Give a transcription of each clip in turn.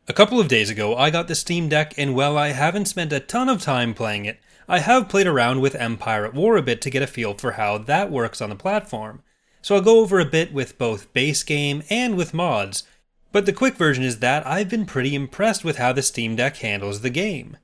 A couple of days ago, I got the Steam Deck, and while I haven't spent a ton of time playing it, I have played around with Empire at War a bit to get a feel for how that works on the platform. So I'll go over a bit with both base game and with mods, but the quick version is that I've been pretty impressed with how the Steam Deck handles the game.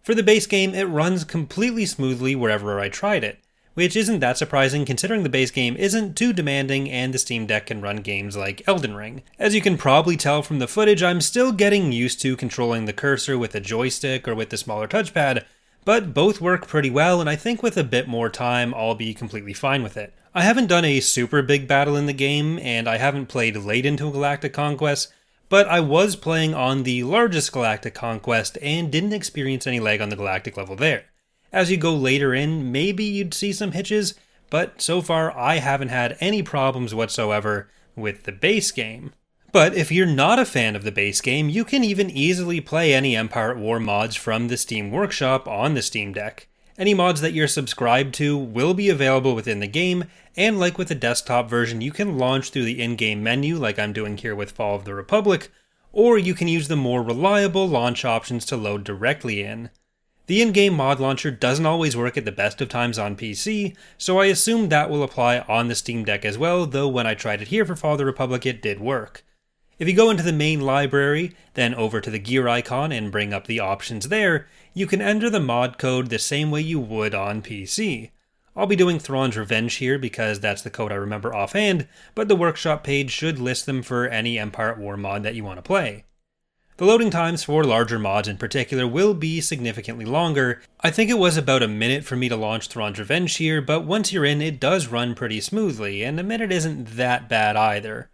For the base game, it runs completely smoothly wherever I tried it, which isn't that surprising considering the base game isn't too demanding and the Steam Deck can run games like Elden Ring. As you can probably tell from the footage, I'm still getting used to controlling the cursor with a joystick or with the smaller touchpad, but both work pretty well, and I think with a bit more time I'll be completely fine with it. I haven't done a super big battle in the game, and I haven't played late into a Galactic Conquest, but I was playing on the largest Galactic Conquest and didn't experience any lag on the Galactic level there. As you go later in, maybe you'd see some hitches, but so far I haven't had any problems whatsoever with the base game. But if you're not a fan of the base game, you can even easily play any Empire at War mods from the Steam Workshop on the Steam Deck. Any mods that you're subscribed to will be available within the game, and like with the desktop version, you can launch through the in-game menu like I'm doing here with Fall of the Republic, or you can use the more reliable launch options to load directly in. The in-game mod launcher doesn't always work at the best of times on PC, so I assume that will apply on the Steam Deck as well, though when I tried it here for Fall of the Republic it did work. If you go into the main library, then over to the gear icon and bring up the options there, you can enter the mod code the same way you would on PC. I'll be doing Thrawn's Revenge here because that's the code I remember offhand, but the workshop page should list them for any Empire at War mod that you want to play. The loading times for larger mods in particular will be significantly longer. I think it was about a minute for me to launch Thrawn's Revenge here, but once you're in, it does run pretty smoothly, and a minute isn't that bad either.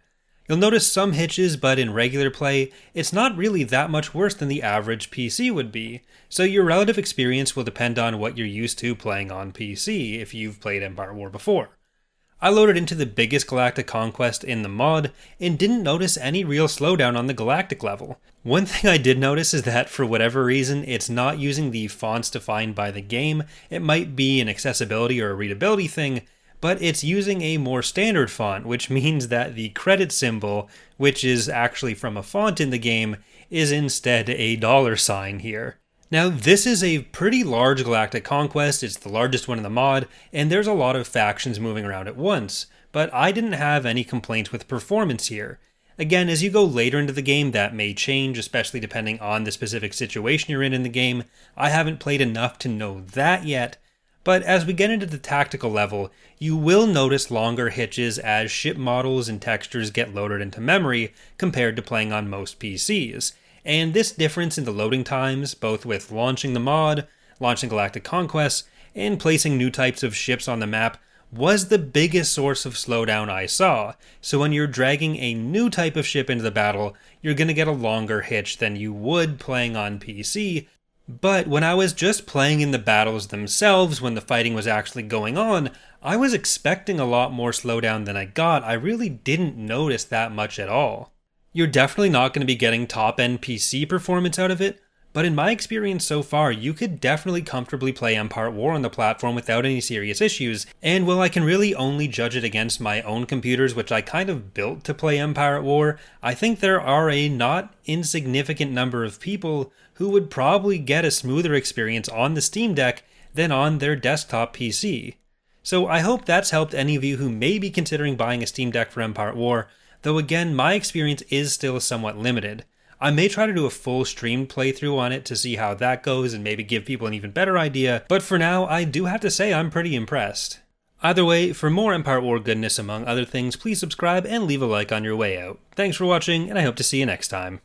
You'll notice some hitches, but in regular play, it's not really that much worse than the average PC would be, so your relative experience will depend on what you're used to playing on PC if you've played Empire at War before. I loaded into the biggest Galactic Conquest in the mod, and didn't notice any real slowdown on the Galactic level. One thing I did notice is that for whatever reason, it's not using the fonts defined by the game. It might be an accessibility or a readability thing, but it's using a more standard font, which means that the credit symbol, which is actually from a font in the game, is instead a $sign here. Now, this is a pretty large Galactic Conquest, it's the largest one in the mod, and there's a lot of factions moving around at once, but I didn't have any complaints with performance here. Again, as you go later into the game, that may change, especially depending on the specific situation you're in the game. I haven't played enough to know that yet, but as we get into the tactical level, you will notice longer hitches as ship models and textures get loaded into memory compared to playing on most PCs. And this difference in the loading times, both with launching the mod, launching Galactic Conquest, and placing new types of ships on the map, was the biggest source of slowdown I saw. So when you're dragging a new type of ship into the battle, you're going to get a longer hitch than you would playing on PC. But when I was just playing in the battles themselves, when the fighting was actually going on, I was expecting a lot more slowdown than I got. I really didn't notice that much at all. You're definitely not going to be getting top-end PC performance out of it, but in my experience so far, you could definitely comfortably play Empire at War on the platform without any serious issues, and while I can really only judge it against my own computers, which I kind of built to play Empire at War, I think there are a not insignificant number of people who would probably get a smoother experience on the Steam Deck than on their desktop PC. So I hope that's helped any of you who may be considering buying a Steam Deck for Empire at War, though again, my experience is still somewhat limited. I may try to do a full streamed playthrough on it to see how that goes and maybe give people an even better idea, but for now, I do have to say I'm pretty impressed. Either way, for more Empire at War goodness among other things, please subscribe and leave a like on your way out. Thanks for watching, and I hope to see you next time.